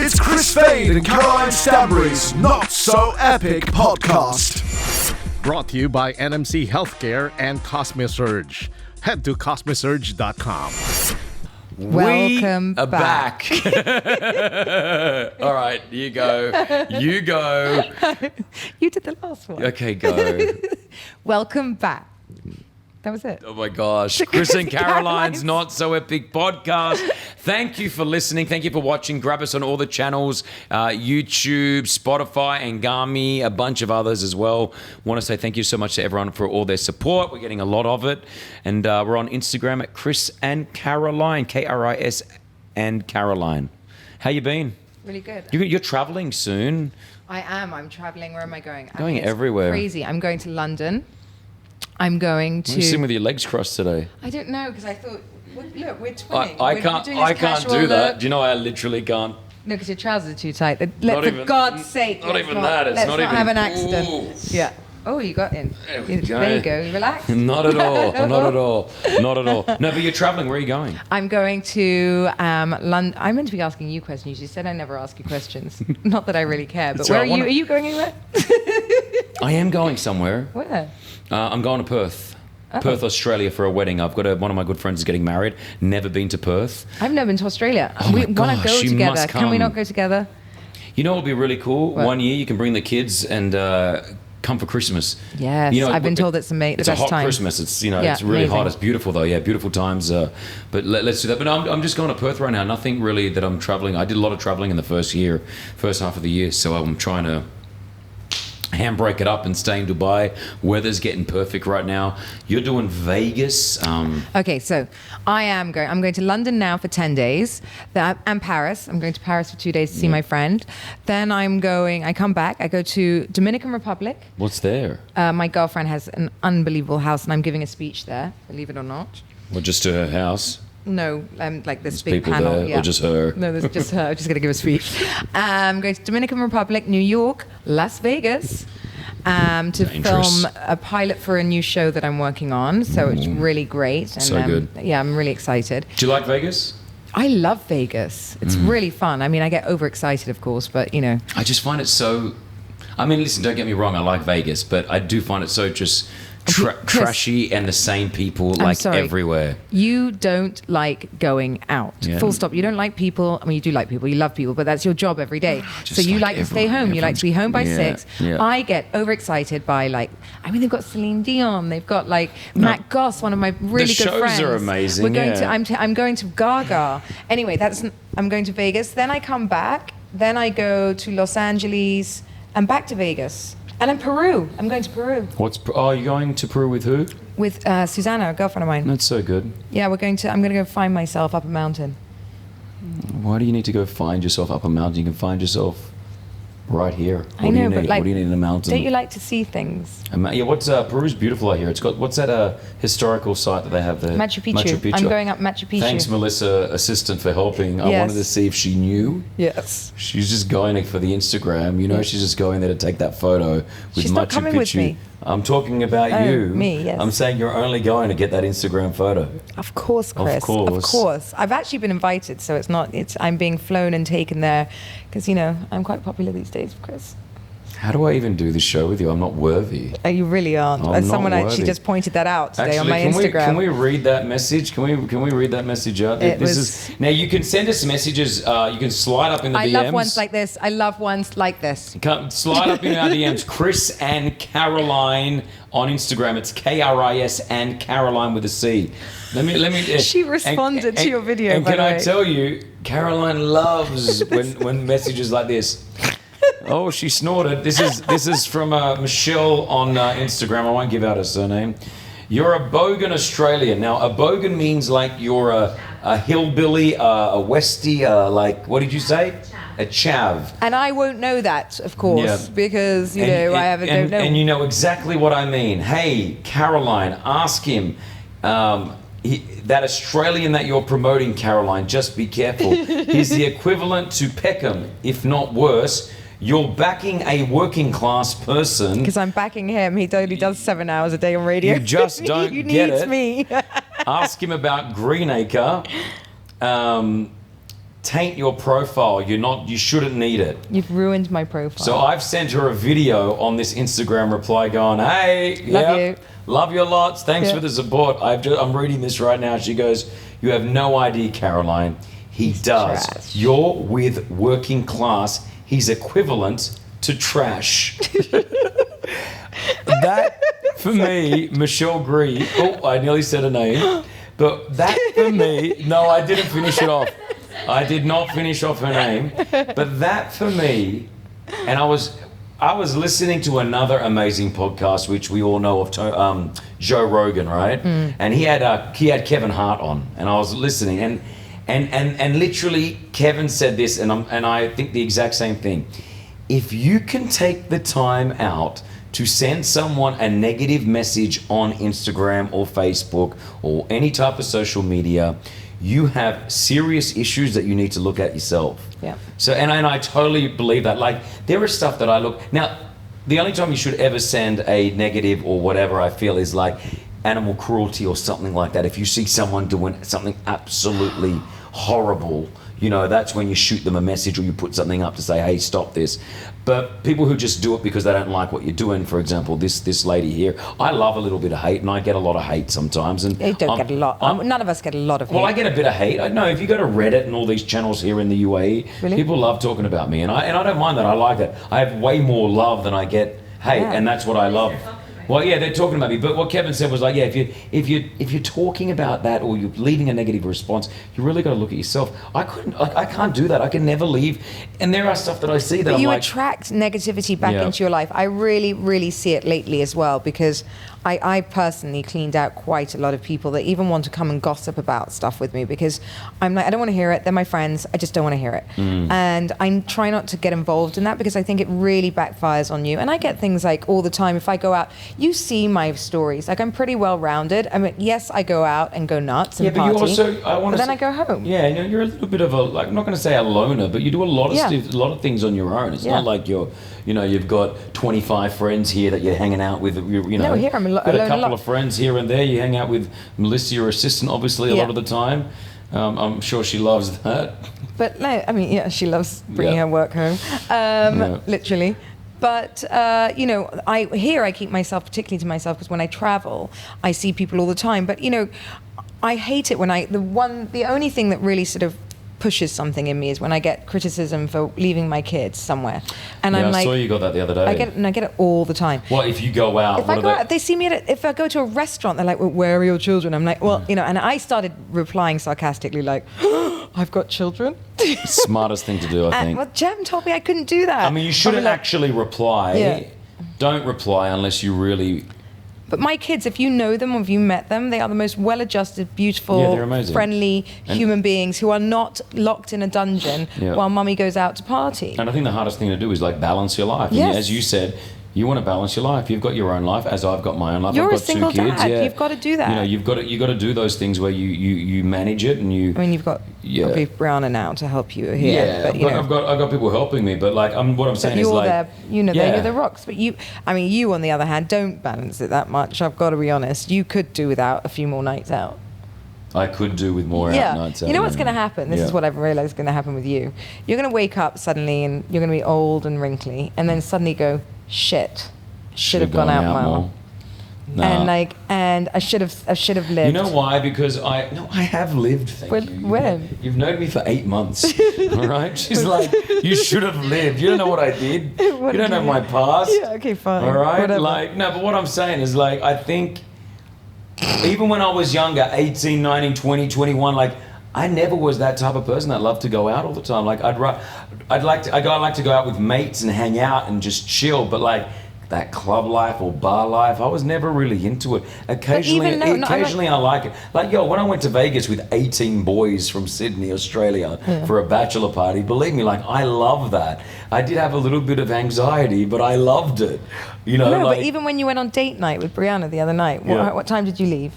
It's Chris Fade and Caroline Stanbury's Not So Epic podcast. Brought to you by NMC Healthcare and Cosmesurge. Head to cosmesurge.com. Welcome we are back. All right, you go. You go. You did the last one. Okay, go. Welcome back. That was it. Oh my gosh. Chris and Caroline's Not So Epic podcast. Thank you for listening. Thank you for watching. Grab us on all the channels, YouTube, Spotify, Angami, a bunch of others as well. Want to say thank you so much to everyone for all their support. We're getting a lot of it. And we're on Instagram at Chris and Caroline, K-R-I-S and Caroline. How you been? Really good. You're traveling soon. I am. I'm traveling. Where am I going? Going everywhere. Crazy. I'm going to London. I'm going to... You're sitting with your legs crossed today. I don't know, because I thought, look, we're twinning. I We're can't doing this casual do that. look. Do you know I literally can't? No, because your trousers are too tight. For even- God's sake. not let's even that, it's let's not not even- have an accident. Ooh. Yeah. Oh, you got in. There we go. There you go. Relax. Not at all. Not at all. Not at all. No, but you're traveling. Where are you going? I'm going to London. I'm meant to be asking you questions. You said I never ask you questions. Not that I really care, but That's where right, are you? Are you going anywhere? I am going somewhere. Where? I'm going to Perth. Perth, Australia for a wedding. I've got one of my good friends is getting married. Never been to Perth. I've never been to Australia. Oh We my want to gosh, go you together. must Can we come. not go together? You know what would be really cool? What? One year you can bring the kids and come for Christmas. Yes, You know, I've been told it's the It's a best hot time. Christmas. It's Yeah, it's really amazing. hot. It's beautiful though. Yeah, beautiful times. But let's do that. But I'm just going to Perth right now. Nothing really that I'm traveling. I did a lot of traveling in the first half of the year. So I'm trying to handbrake it up and stay in Dubai. Weather's getting perfect right now. You're doing Vegas. Okay, so I'm going to London now for 10 days. And Paris. I'm going to Paris for 2 days to see my friend. Then I come back. I go to Dominican Republic. What's there? My girlfriend has an unbelievable house, and I'm giving a speech there, believe it or not. Or just to her house? No, like this There's big people panel. there, or just her? No, there's just her. I'm just going to give a speech. I'm going to Dominican Republic, New York, Las Vegas, to Dangerous. film a pilot for a new show that I'm working on. So it's really great. And, So good. Yeah, I'm really excited. Do you like Vegas? I love Vegas. It's really fun. I mean, I get overexcited, of course, but you know. I just find it so... I mean, listen, don't get me wrong, I like Vegas, but I do find it so just Chris, trashy and the same people like sorry. everywhere. You don't like going out. Yeah. Full stop. You don't like people. I mean, you do like people. You love people, but that's your job every day. Just So you like like to stay everyone. home. You like to be home by Everyone's- 6. yeah. I get overexcited by they've got Celine Dion. They've got Matt Goss, one of my really The good shows friends. are amazing, We're going yeah. to. I'm going to Gaga. Anyway, I'm going to Vegas. Then I come back. Then I go to Los Angeles and back to Vegas. And then Peru. I'm going to Peru You're going to Peru with who? with Susanna, a girlfriend of mine. That's so good. Yeah, I'm going to go find myself up a mountain. Why do you need to go find yourself up a mountain? You can find yourself right here. What I do know, you but need? What do you need in a mountain? Don't you like to see things? Peru's beautiful out here. It's got, what's that historical site that they have there? Machu Picchu. I'm going up Machu Picchu. Thanks, Melissa, assistant, for helping. I Yes. wanted to see if she knew. Yes. She's just going for the Instagram. You know, she's just going there to take that photo with She's Machu not coming Picchu. with me. I'm talking about Oh, you. me, yes. I'm saying you're only going to get that Instagram photo. Of course, Chris. Of course. course. I've actually been invited, so I'm being flown and taken there because, I'm quite popular these days, Chris. How do I even do this show with you? I'm not worthy. Oh, you really aren't. I'm not Someone actually worthy. just pointed that out today on Actually, my Instagram. can we read that message? Can we read that message out? Now you can send us messages. You can slide up in the DMs. I love ones like this. I love ones like this. Slide up in our DMs. Chris and Caroline on Instagram. It's K-R-I-S and Caroline with a C. Let me. She responded to your video, And by can the I way. tell you, Caroline loves when messages like this. Oh, she snorted. This is from Michelle on Instagram. I won't give out her surname. You're a bogan Australian. Now, a bogan means like you're a hillbilly, a Westie, what did you say? A chav. And I won't know that, of course, Yeah. because, I don't know. And you know exactly what I mean. Hey, Caroline, ask him. That Australian that you're promoting, Caroline, just be careful. He's the equivalent to Peckham, if not worse. You're backing a working class person. Because I'm backing him. He only does 7 hours a day on radio. You just don't he get needs it. me. Ask him about Greenacre. taint your profile. You shouldn't need it. You've ruined my profile. So I've sent her a video on this Instagram reply going, hey, love you lots. Thanks for the support. I'm reading this right now. She goes, you have no idea, Caroline. He's does. Trash. You're with working class. He's equivalent to trash. That, for me, Michelle Gree, I nearly said her name, but that for me, no, I didn't finish it off. I did not finish off her name, but that for me, and I was listening to another amazing podcast, which we all know of, Joe Rogan, right? And he had Kevin Hart on, and I was listening, and literally Kevin said this, and I think the exact same thing. If you can take the time out to send someone a negative message on Instagram or Facebook or any type of social media, you have serious issues that you need to look at yourself. Yeah. So, and I totally believe that. Like, there is stuff that I look... Now, the only time you should ever send a negative or whatever, I feel, is like animal cruelty or something like that. If you see someone doing something absolutely horrible, you know, that's when you shoot them a message or you put something up to say, hey, stop this. But people who just do it because they don't like what you're doing, for example, this lady here, I love a little bit of hate, and I get a lot of hate sometimes. And You don't get a lot. None of us get a lot of hate. well, I get a bit of hate. I know if you go to Reddit and all these channels here in the UAE, Really? people love talking about me, and I don't mind that. I like it. I have way more love than I get hate, Yeah. and that's what I love. Well, yeah, they're talking about me, but what Kevin said was like, yeah, if you're talking about that or you're leaving a negative response, you really got to look at yourself. I can't do that. I can never leave, and there are stuff that I see that But I'm you like, attract negativity back Yeah. into your life. I really, really see it lately as well, because I personally cleaned out quite a lot of people that even want to come and gossip about stuff with me, because I'm like, I don't want to hear it. They're my friends. I just don't want to hear it. And I try not to get involved in that, because I think it really backfires on you. And I get things like all the time, if I go out, you see my stories. Like, I'm pretty well-rounded. I mean, yes, I go out and go nuts and yeah, but party, you also, I want but to. then I go home. Yeah, you know, you're a little bit of a, like, I'm not going to say a loner, but you do a lot of Yeah. stuff, a lot of things on your own. It's Yeah. not like you've got 25 friends here that you're hanging out with. You know, No, here I'm got alone a a couple lot. of friends here and there. You hang out with Melissa, your assistant, obviously, a Yeah. lot of the time. I'm sure she loves that. But no, I mean, yeah, she loves bringing Yeah. her work home, Yeah. literally. But you know, I keep myself, particularly to myself, because when I travel, I see people all the time. But you know, I hate it when the only thing that really sort of pushes something in me is when I get criticism for leaving my kids somewhere, and Yeah, I'm I like, saw you got that the other day. I get it all the time. Well, if you go out, If I go out, they see me if I go to a restaurant, they're like, well, where are your children? I'm like, well, you know, and I started replying sarcastically, like, I've got children. smartest thing to do, I think. Well, Jem told me I couldn't do that. I mean, you shouldn't like, actually reply. Yeah. Don't reply unless you really. But my kids, if you know them or if you met them, they are the most well-adjusted, beautiful, Yeah, they're amazing. friendly And- human beings who are not locked in a dungeon Yeah. while mummy goes out to party. And I think the hardest thing to do is like balance your life. Yes. And as you said, you want to balance your life. You've got your own life, as I've got my own life. You're I've a got single two kids. dad. Yeah. You've got to do that. You know, you've got to do those things where you manage it and you. I mean, you've got Yeah. obviously Brianna now to help you here. Yeah, but, you know, I've got people helping me, but like what I'm but saying is you're like there, you know, yeah. you're the rocks. But you, on the other hand, don't balance it that much. I've got to be honest. You could do without a few more nights out. I could do with more Yeah. out nights out. You know what's yeah. going to happen? This is Yeah. what I've realized is going to happen with you. You're going to wake up suddenly and you're going to be old and wrinkly, and then suddenly go, shit, should have gone out more. Nah. And I should have lived. You know why? Because I have lived. Thank you. When? You've known me for 8 months. All right. She's like, you should have lived. You don't know what I did. What You don't did know you my do? past. Yeah, okay, fine. All right. Whatever. Like no, but what I'm saying is like I think even when I was younger, 18, 19, 20, 21, like I never was that type of person that loved to go out all the time. Like I like to go out with mates and hang out and just chill, but like that club life or bar life, I was never really into it. Occasionally, I like it. Like, when I went to Vegas with 18 boys from Sydney, Australia, for a bachelor party, believe me, like, I love that. I did have a little bit of anxiety, but I loved it. You know, No, like, but even when you went on date night with Brianna the other night, Yeah. what time did you leave?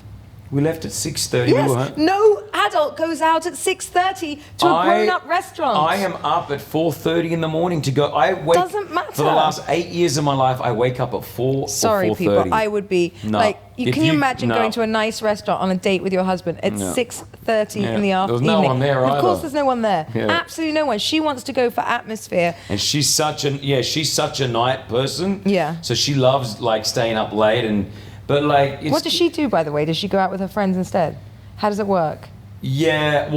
we left at 6:30. Yes. No, adult goes out at 6:30 to a grown-up restaurant? I am up at 4:30 in the morning to go. I wake. Doesn't matter. For the last 8 years of my life, I wake up at 4 Sorry, or 4:30. people. I would be No. like, If can you you- imagine no. going to a nice restaurant on a date with your husband at 6:30 Yeah. in the There was afternoon? no one there Of course, either. there's no one there. Yeah. Absolutely no one. She wants to go for atmosphere. And she's such a night person. Yeah. So she loves like staying up late but like. It's, What does she do, by the way? Does she go out with her friends instead? How does it work? Yeah.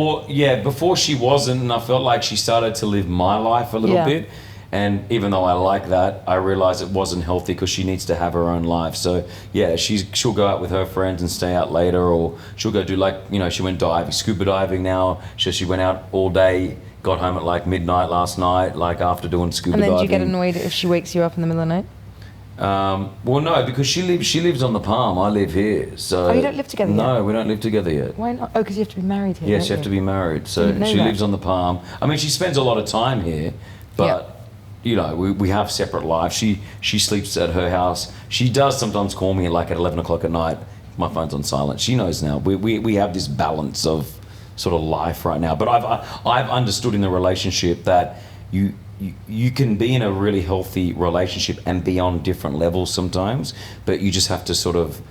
Before she wasn't, and I felt like she started to live my life a little Yeah. bit. And even though I like that, I realized it wasn't healthy because she needs to have her own life. So yeah, she'll go out with her friends and stay out later, or she'll go do like, she went diving, scuba diving now. She went out all day, got home at like midnight last night, like after doing scuba And then diving. do you get annoyed if she wakes you up in the middle of the night? Well, no, because she lives on the Palm. I live here, so. Oh, you don't live together yet? No, we don't live together yet. Why not? Oh, because you have to be married here. Yes, don't you have to be married. So Didn't know she that. lives on the Palm. I mean, she spends a lot of time here, but we have separate lives. She sleeps at her house. She does sometimes call me like at 11 o'clock at night. My phone's on silent. She knows now. We have this balance of sort of life right now. But I've understood in the relationship that you can be in a really healthy relationship and be on different levels sometimes, but you just have to sort of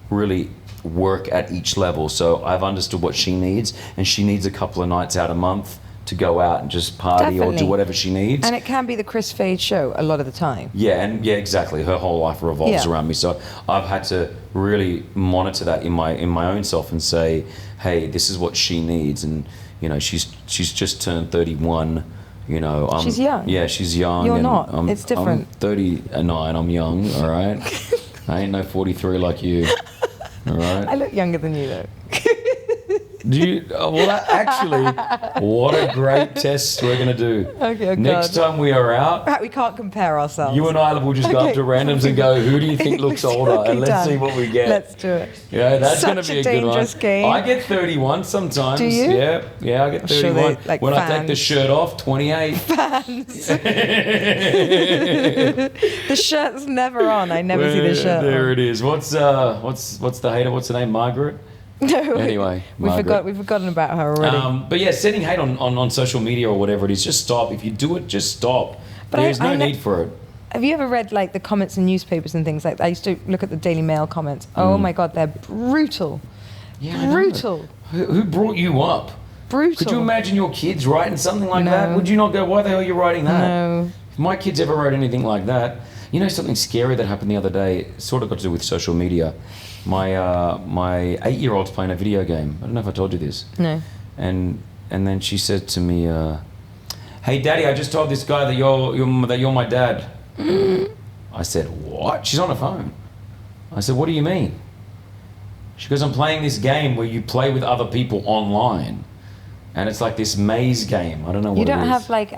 really work at each level. So I've understood what she needs, and she needs a couple of nights out a month to go out and just party or do Definitely. whatever she needs. And it can be the Chris Fade show a lot of the time. Yeah, exactly. Her whole life revolves Yeah. around me. So I've had to really monitor that in my own self and say, hey, this is what she needs. And she's just turned 31. She's young. Yeah, she's young. You're and not. It's different. I'm 39. I'm young. All right. I ain't no 43 like you. All right. I look younger than you, though. Do you? Actually, what a great test we're gonna do. Okay, oh Next God. time we are out, We can't compare ourselves. you and I will just go up Okay. to randoms and go, who do you think looks older? Okay, And let's done. see what we get. Let's do it. Yeah, that's Such going to be a a good one. dangerous game. I get 31 sometimes. Do you? Yeah, I get I'm sure 31. they, like, when I take the fans. shirt off, 28. The shirt's never on. I never see the shirt There on. it is. What's the hater? What's her name? Margaret? No, Anyway, we've Margaret. forgotten about her already. But yeah, sending hate on social media or whatever it is, just stop. If you do it, just stop. But There's I no know- need for it. Have you ever read like the comments in newspapers and things like that? I used to look at the Daily Mail comments. Oh my God, they're brutal. Yeah, I know. Brutal. Who brought you up? Brutal. Could you imagine your kids writing something like No. that? Would you not go, why the hell are you writing that? No. If my kids ever wrote anything like that, something scary that happened the other day, it sort of got to do with social media. My 8-year-old's playing a video game. I don't know if I told you this. No. And then she said to me, hey Daddy, I just told this guy that you're my dad. I said, what? She's on her phone. I said, what do you mean? She goes, I'm playing this game where you play with other people online. And it's like this maze game. I don't know what You it don't is. have like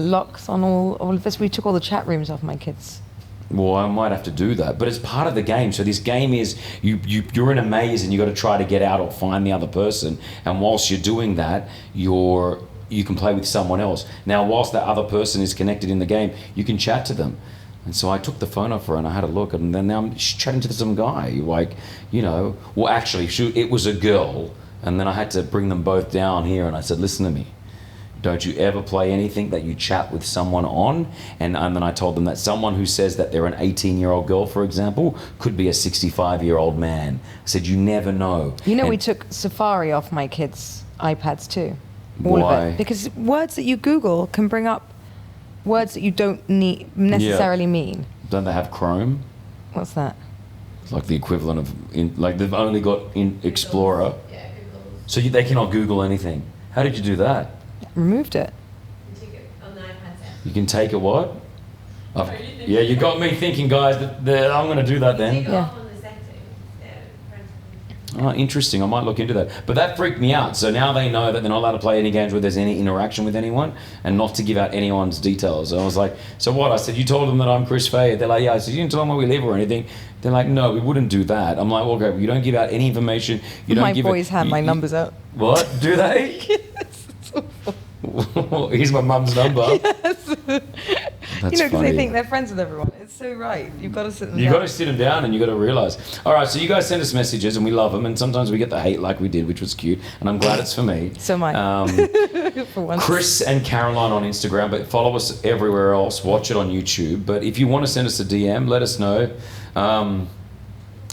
locks on all of this. We took all the chat rooms off my kids. Well, I might have to do that, but it's part of the game. So this game is you're in a maze and you got to try to get out or find the other person. And whilst you're doing that, you can play with someone else. Now, whilst that other person is connected in the game, you can chat to them. And so I took the phone off her and I had a look, and then now she's chatting to some guy. Like, well, actually, it was a girl, and then I had to bring them both down here, and I said, listen to me. Don't you ever play anything that you chat with someone on? And then I told them that someone who says that they're an 18-year-old girl, for example, could be a 65-year-old man. I said, you never know. We took Safari off my kids' iPads too. All Why? of it. Because words that you Google can bring up words that you don't necessarily mean. Don't they have Chrome? What's that? It's like the equivalent of, they've only got Explorer. Yeah, Google. So they cannot Google anything. How did you do that? Removed it. You take it on the iPad app. You can take a what? Sorry, you didn't- Yeah, you got me thinking, guys, that I'm going to do that Take then. it Yeah. off on the settings. Oh, interesting. I might look into that. But that freaked me out. So now they know that they're not allowed to play any games where there's any interaction with anyone and not to give out anyone's details. I was like, so what? I said, you told them that I'm Chris Fade. They're like, yeah. I said, you didn't tell them where we live or anything. They're like, no, we wouldn't do that. I'm like, well, okay, you don't give out any information. You don't My give boys hand my you- numbers out. What? Do they? Here's my mum's number. That's Because funny. they think they're friends with everyone. It's so right. You've got to sit them You down. got to sit them down and you got to realize. All right, so you guys send us messages and we love them, and sometimes we get the hate like we did, which was cute, and I'm glad it's for me. So am I. For once. Chris and Caroline on Instagram, but follow us everywhere else. Watch it on YouTube. But if you want to send us a DM, let us know.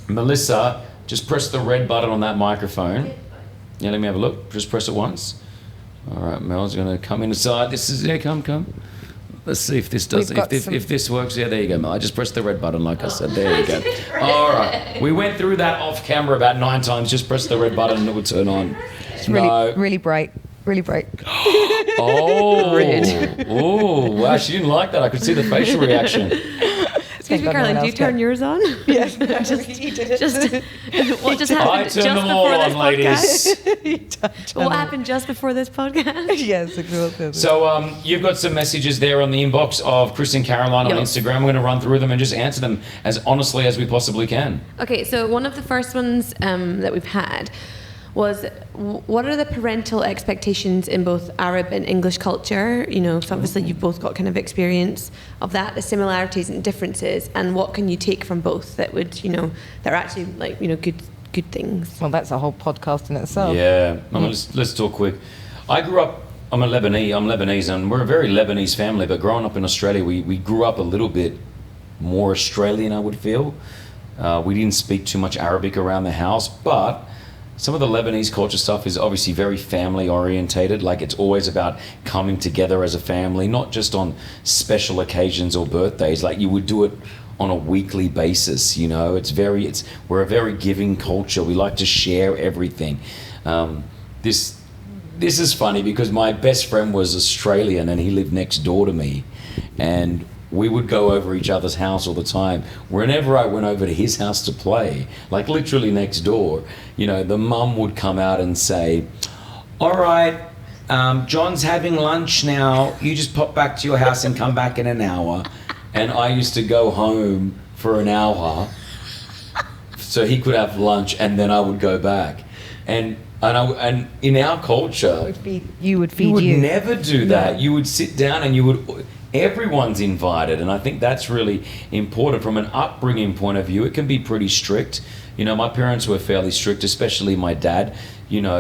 Melissa, just press the red button on that microphone. Yeah, let me have a look. Just press it once. All right, Mel's going to come inside. This is come. Let's see if this does. If this works. Yeah, there you go, Mel. I just pressed the red button, like I said. There you go. All right, we went through that off camera about 9 times. Just press the red button and it will turn on. It's really bright. Really bright. Oh, oh, wow! She didn't like that. I could see the facial reaction. Excuse me, Caroline, do you turn yours on? Yes. What just I happened turn just them all before on, this podcast? ladies. What happened just before this podcast? Yes, exactly. So you've got some messages there on the inbox of Chris and Caroline on Yep. Instagram. We're going to run through them and just answer them as honestly as we possibly can. Okay, so one of the first ones that we've had was, what are the parental expectations in both Arab and English culture? You know, so obviously you've both got kind of experience of that, the similarities and differences, and what can you take from both that would, you know, that are actually like, you know, good things. Well, that's a whole podcast in itself. Yeah, I mean, let's talk quick. I grew up. I'm Lebanese, and we're a very Lebanese family. But growing up in Australia, we grew up a little bit more Australian, I would feel. We didn't speak too much Arabic around the house, but some of the Lebanese culture stuff is obviously very family orientated. Like, it's always about coming together as a family, not just on special occasions or birthdays. Like, you would do it on a weekly basis, you know. We're a very giving culture. We like to share everything. This is funny because my best friend was Australian and he lived next door to me, and we would go over each other's house all the time. Whenever I went over to his house to play, like literally next door, you know, the mum would come out and say, all right, John's having lunch now. You just pop back to your house and come back in an hour. And I used to go home for an hour so he could have lunch, and then I would go back. And in our culture, You would feed you would you. never do that. You would sit down and everyone's invited, and I think that's really important from an upbringing point of view. It can be pretty strict. You know, my parents were fairly strict, especially my dad. You know,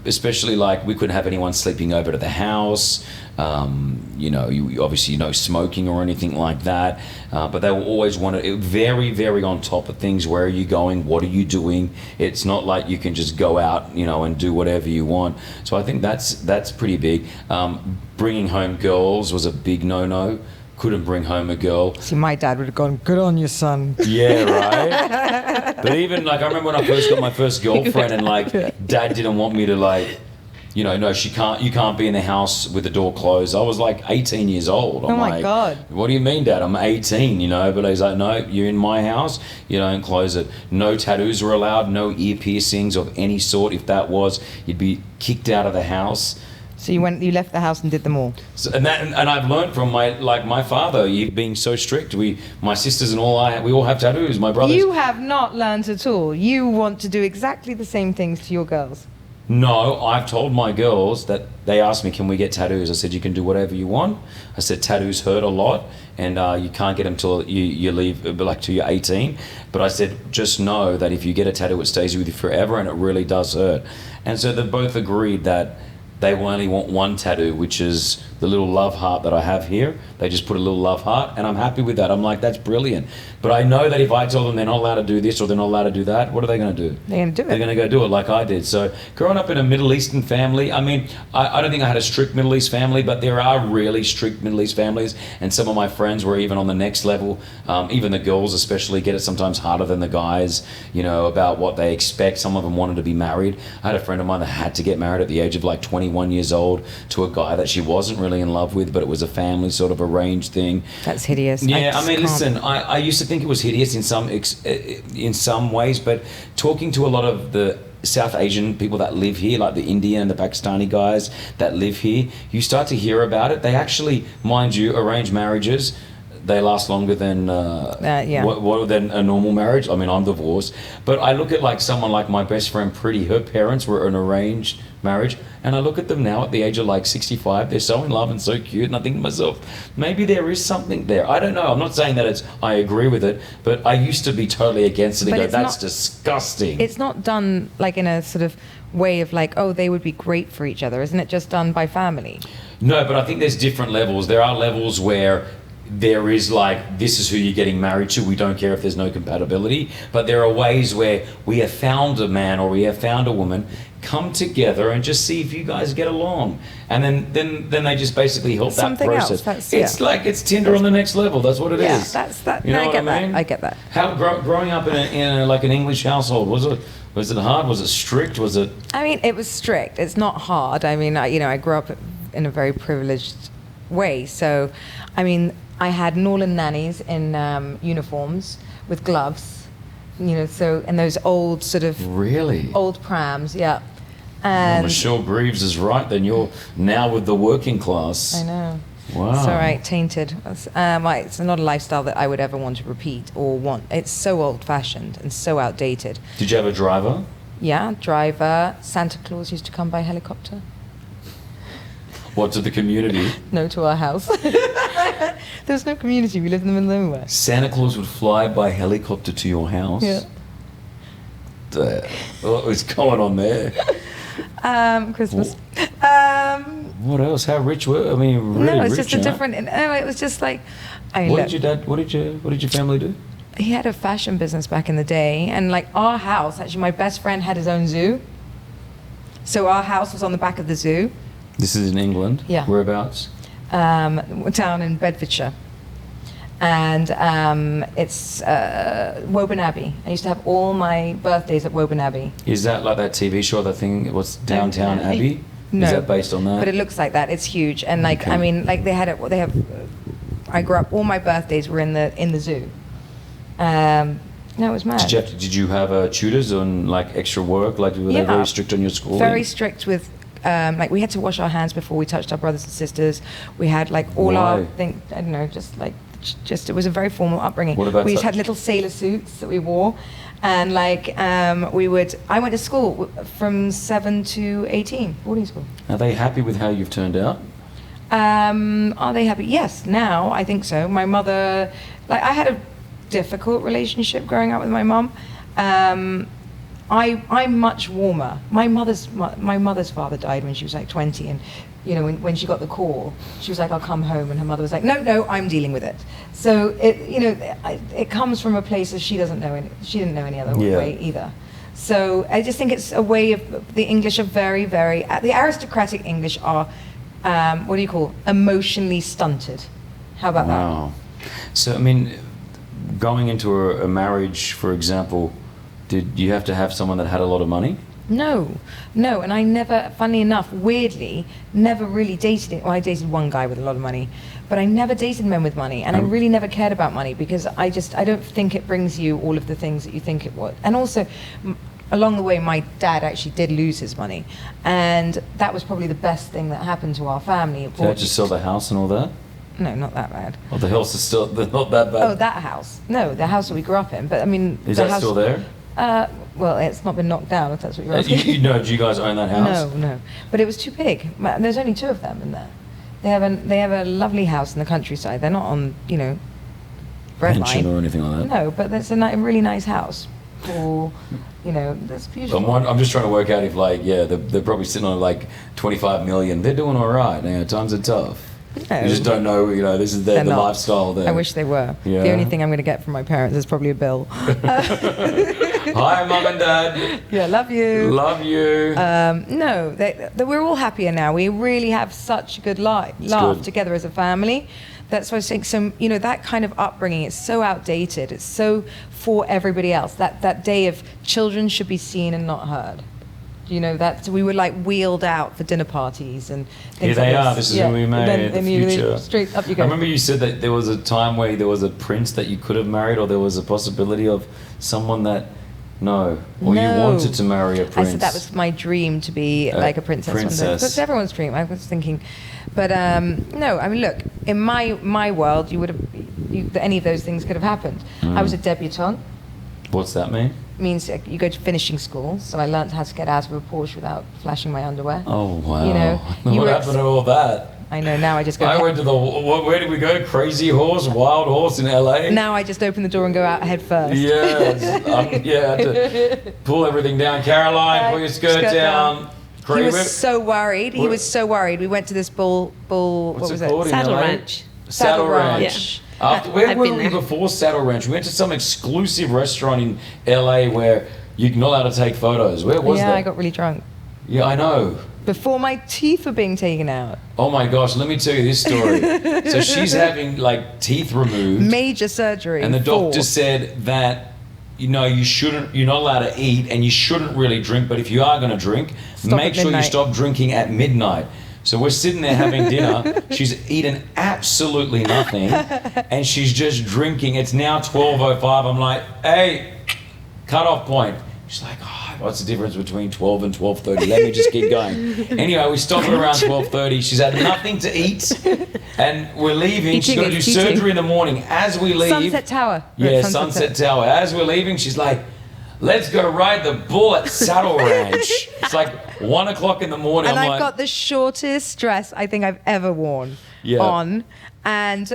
especially like we couldn't have anyone sleeping over to the house. You know, you obviously no smoking or anything like that. But they will always want to very, very on top of things. Where are you going? What are you doing? It's not like you can just go out, you know, and do whatever you want. So I think that's pretty big. Bringing home girls was a big no-no. Couldn't bring home a girl. See, my dad would have gone, good on you, son. Yeah, right. But even like I remember when I first got my first girlfriend, and like Dad didn't want me to like, you know, no, you can't be in the house with the door closed. I was like 18 years old. I'm Oh my like, God. What do you mean, Dad? I'm 18, you know. But he's like, no, you're in my house. You don't close it. No tattoos were allowed. No ear piercings of any sort. If that was, you'd be kicked out of the house. So you left the house and did them all. So, and I've learned from my father, being so strict. My sisters and we all have tattoos. My brothers. You have not learned at all. You want to do exactly the same things to your girls. No, I've told my girls that they asked me, can we get tattoos? I said, you can do whatever you want. I said, tattoos hurt a lot, and you can't get them till you leave, like till you're 18. But I said, just know that if you get a tattoo, it stays with you forever, and it really does hurt. And so they both agreed that they will only want one tattoo, which is the little love heart that I have here. They just put a little love heart, and I'm happy with that. I'm like, that's brilliant. But I know that if I tell them they're not allowed to do this or they're not allowed to do that, what are they going to do? They're going to do it. They're going to go do it like I did. So growing up in a Middle Eastern family, I mean, I don't think I had a strict Middle East family, but there are really strict Middle East families, and some of my friends were even on the next level. Even the girls especially get it sometimes harder than the guys, you know, about what they expect. Some of them wanted to be married. I had a friend of mine that had to get married at the age of like 21 years old to a guy that she wasn't really in love with, but it was a family sort of arranged thing. That's hideous. Yeah, I just mean, can't. listen, I used to think it was hideous in some ways, but talking to a lot of the South Asian people that live here, like the Indian and the Pakistani guys that live here, you start to hear about it. They actually, mind you, arranged marriages, they last longer than yeah. what than a normal marriage. I mean, I'm divorced, but I look at like someone like my best friend Pretty. Her parents were an arranged marriage, and I look at them now at the age of like 65. They're so in love and so cute, and I think to myself, maybe there is something there. I don't know. I'm not saying that I agree with it, but I used to be totally against it and But go, it's that's not- disgusting. It's not done like in a sort of way of like, oh, they would be great for each other. Isn't it just done by family? No, but I think there's different levels. There are levels where there is like, this is who you're getting married to. We don't care if there's no compatibility. But there are ways where we have found a man or we have found a woman, come together and just see if you guys get along. And then they just basically help Something that else, process. that's- It's yeah. like, it's Tinder on the next level. That's what it is. Yeah, that's that. You know I what get I mean? that. I get that. How growing up in like an English household, was it hard? Was it strict? Was it? I mean, it was strict. It's not hard. I mean, I grew up in a very privileged way. So, I mean, I had Norland nannies in uniforms with gloves, so in those old sort of Really? old prams, yeah. Well, And Michelle Greaves is right. Then you're now with the working class. I know. Wow. It's all right, tainted. It's not a lifestyle that I would ever want to repeat or want. It's so old-fashioned and so outdated. Did you have a driver? Yeah, driver. Santa Claus used to come by helicopter. What, to the community? No, to our house. There was no community. We lived in the middle of nowhere. Santa Claus would fly by helicopter to your house? Yeah. What was going on there? Christmas. What else? How rich were? I mean, really No, it's rich. just a huh? different. No, it was just like. I mean, What look, did your dad? What did your family do? he had a fashion business back in the day, and like our house, actually, my best friend had his own zoo. So our house was on the back of the zoo, This is in England. Yeah. Whereabouts? down in Bedfordshire. And it's Woburn Abbey. I used to have all my birthdays at Woburn Abbey. Is that like that TV show? That thing? What's Downtown No. Abbey? No. Is that based on that? But it looks like that. It's huge, and like Okay. I mean, like they had it. They have. I grew up. All my birthdays were in the zoo. No, it was mad. Did you have tutors on like extra work? Like were they Yeah. very strict on your school? Very strict with. Like we had to wash our hands before we touched our brothers and sisters. We had like all our Why? thing. I don't know, just it was a very formal upbringing. What about we just that? had little sailor suits that we wore, and like we would. I went to school from 7 to 18, boarding school. Are they happy with how you've turned out? Are they happy? Yes, now I think so. My mother, like I had a difficult relationship growing up with my mum. I'm much warmer. My mother's father died when she was like 20, and when she got the call, she was like, "I'll come home," and her mother was like, "No, I'm dealing with it." So it comes from a place that she didn't know any other Yeah. way either. So I just think it's a way of the English are very, very the aristocratic English are what do you call emotionally stunted. How about that? Wow. So I mean, going into a marriage, for example, did you have to have someone that had a lot of money? No, and I never, funnily enough, weirdly, never really dated it. Well, I dated one guy with a lot of money, but I never dated men with money, and I really never cared about money because I don't think it brings you all of the things that you think it would. And also, along the way, my dad actually did lose his money, and that was probably the best thing that happened to our family. It Did you have brought- to sell the house and all that? No, not that bad. Oh, the house is still not that bad. Oh, that house. No, the house that we grew up in. But I mean, Is the that house, still there? Well, it's not been knocked down, if that's what you're asking. Do you guys own that house? No, but it was too big. There's only two of them in there. They have a lovely house in the countryside. They're not on, bread Pension line. or anything like that? No, but it's a really nice house. Pool, that's beautiful. I'm just trying to work out if they're probably sitting on like 25 million. They're doing all right. Times are tough. No. You just don't know, this is the They're not. lifestyle there. I wish they were. Yeah. The only thing I'm going to get from my parents is probably a bill. Hi, Mum and Dad. Yeah, love you. Love you. No, we're all happier now. We really have such a good laugh good. together as a family. That's why I was saying, so, that kind of upbringing, it's so outdated. It's so for everybody else. That day of children should be seen and not heard. That we were like wheeled out for dinner parties and Here things they like are. This is who we Then made. The immediately future. straight up you go. I remember you said that there was a time where there was a prince that you could have married, or there was a possibility of someone that or you No. wanted to marry a I prince. said that was my dream to be like a princess. One day. princess. That's everyone's dream. I was thinking, but no. I mean, look, in my world, you would have that any of those things could have happened. I was a debutante. What's that mean? Means you go to finishing school, so I learned how to get out of a Porsche without flashing my underwear. Oh, wow. You know, what happened to all that? I know, now I just go... I went to where did we go? Crazy Horse, Wild Horse in LA? Now I just open the door and go out head first. Yes. I had to pull everything down. Caroline, pull your skirt down. He was so worried. He was so worried. We went to this bull What's what was it called in Saddle LA? Ranch. Saddle Ranch. Yeah. Where I've were been we there. before Saddle Ranch? We went to some exclusive restaurant in LA where you're not allowed to take photos. Where was that? Yeah, I got really drunk. Yeah, I know. Before my teeth were being taken out. Oh my gosh, let me tell you this story. So she's having like teeth removed. Major surgery. And the 4. doctor said that, you're not allowed to eat and you shouldn't really drink, but if you are going to drink, Stop make at sure you midnight. stop drinking at midnight. So we're sitting there having dinner. She's eaten absolutely nothing and she's just drinking. It's now 12:05. I'm like, hey, cut-off point. She's like, oh, what's the difference between 12 and 12:30? Let me just keep going. Anyway, we stopped at around 12:30. She's had nothing to eat and we're leaving. She's got to do surgery in the morning. As we leave... Sunset Tower. Yeah, Sunset Tower. As we're leaving, she's like, let's go ride the bull at Saddle Ranch. It's like 1 o'clock in the morning. And I'm I've like, got the shortest dress I think I've ever worn on. And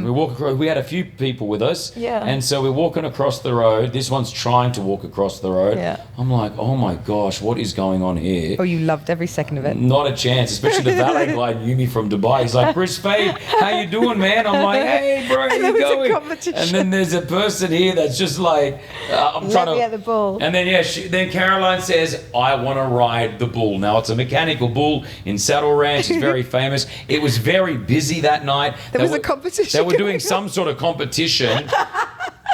we walk across. We had a few people with us, Yeah. and so we're walking across the road. This one's trying to walk across the road. Yeah. I'm like, oh my gosh, what is going on here? oh, you loved every second of it. Not a chance, especially the valet guy knew me from Dubai. He's like, Chris Fade, how you doing, man? I'm like, hey, bro, how And you there was a going? competition. And then there's a person here that's just like, I'm Let trying to... me at the bull. And then, then Caroline says, I want to ride the bull. Now, it's a mechanical bull in Saddle Ranch. It's very famous. It was very busy that night. There was a competition They were doing going some sort of competition.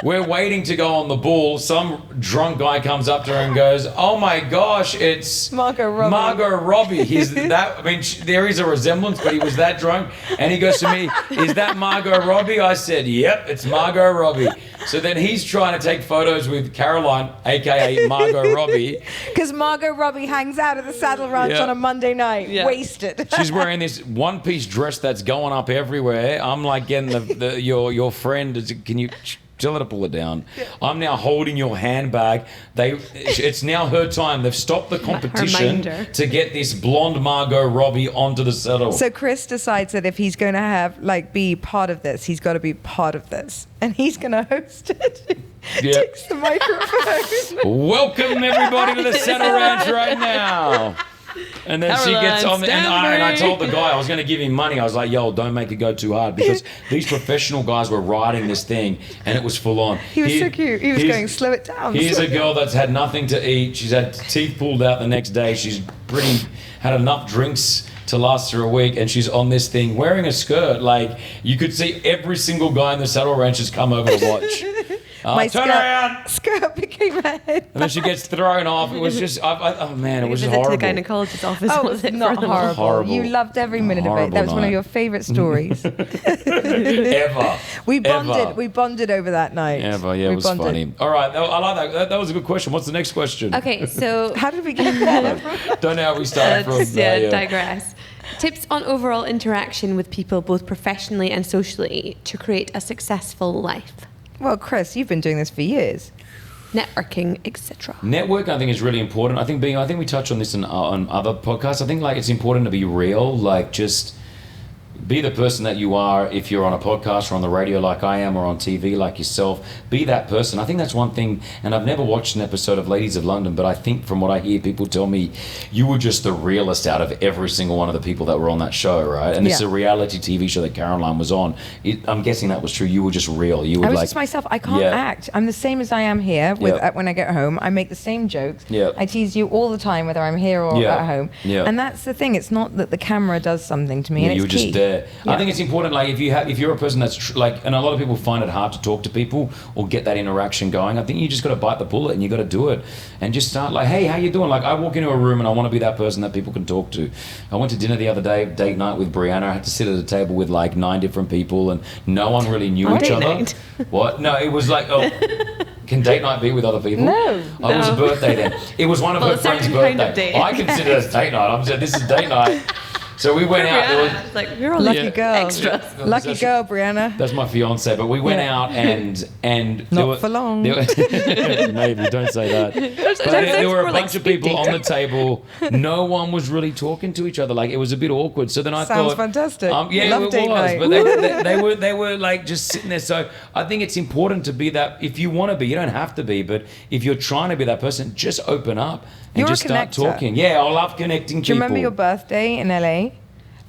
We're waiting to go on the bull. Some drunk guy comes up to her and goes, oh my gosh, it's Margot Robbie. Margot Robbie. There is a resemblance, but he was that drunk. And he goes to me, is that Margot Robbie? I said, yep, it's Margot Robbie. So then he's trying to take photos with Caroline, aka Margot Robbie. Because Margot Robbie hangs out at the Saddle Ranch Yeah. on a Monday night, Yeah. wasted. She's wearing this one-piece dress that's going up everywhere. I'm like getting your friend. Can you tell her to pull it down? I'm now holding your handbag. It's now her time. They've stopped the competition minder. to get this blonde Margot Robbie onto the saddle. So Chris decides that if he's going to be part of this, he's got to be part of this, and he's going to host it. Yeah. Takes the microphone. Welcome everybody to the Saddle Ranch right now. And then she gets on, and I told the guy I was going to give him money. I was like, "Yo, don't make it go too hard," because these professional guys were riding this thing, and it was full on. He was so cute. He was going, slow it down. Here's slow a girl that's had nothing to eat. She's had teeth pulled out the next day. She's had enough drinks to last her a week, and she's on this thing wearing a skirt. Like, you could see every single guy in the Saddle Ranch has come over to watch. My Turn around! skirt became a head. And then she gets thrown off. It was just, oh man, it was Visit horrible. to the gynecologist's office. Oh, was it's it not for them? horrible. Horrible. You loved every minute of it. Horrible That was one of night. your favorite stories. Ever. We bonded. Ever. We bonded over that night. Ever, yeah, We it was bonded. funny. All right, I like that. That was a good question. What's the next question? Okay, so How did we get there? Don't know how we started from. let's digress. Tips on overall interaction with people, both professionally and socially, to create a successful life. Well, Chris, you've been doing this for years. Networking, etc. Network, I think, is really important. I think we touch on this on other podcasts. I think it's important to be real, just be the person that you are. If you're on a podcast or on the radio like I am, or on TV like yourself, be that person. I think that's one thing, and I've never watched an episode of Ladies of London, but I think from what I hear, people tell me you were just the realest out of every single one of the people that were on that show, right? And it's Yeah. a reality TV show that Caroline was on. I'm guessing that was true. You were just real. You were I was like just myself. I can't Yeah. act. I'm the same as I am here. With Yep. when I get home, I make the same jokes. Yep. I tease you all the time, whether I'm here or Yeah. at home. Yeah. And that's the thing. It's not that the camera does something to me. Yeah, and you were it's just key. there. Yeah. I think it's important. If you're a person that's and a lot of people find it hard to talk to people or get that interaction going. I think you just got to bite the bullet and you got to do it and just start hey, how you doing? I walk into a room and I want to be that person that people can talk to. I went to dinner the other day, date night with Brianna. I had to sit at a table with 9 different people and no one really knew each Date other. night? What? No, it was can date night be with other people? No. Oh, it was a No. birthday then. It was one of Well, her a friend's certain birthday. kind of date. I consider it as date night. I'm saying this is date night. So we went out. There was, It's like we're all Lucky girl. extras. Lucky girl, Brianna. that's my fiance, but we went Yeah. out and Not for long. Maybe don't say that. But there were a more like bunch of people speed on the table. No one was really talking to each other. Like it was a bit awkward. So then I Sounds thought, fantastic. yeah, Love it date was. night. But they were like just sitting there. So I think it's important to be that. If you want to be, you don't have to be. But if you're trying to be that person, just open up and You're a just start connector. talking. Yeah, I love connecting Do you people. remember your birthday in LA?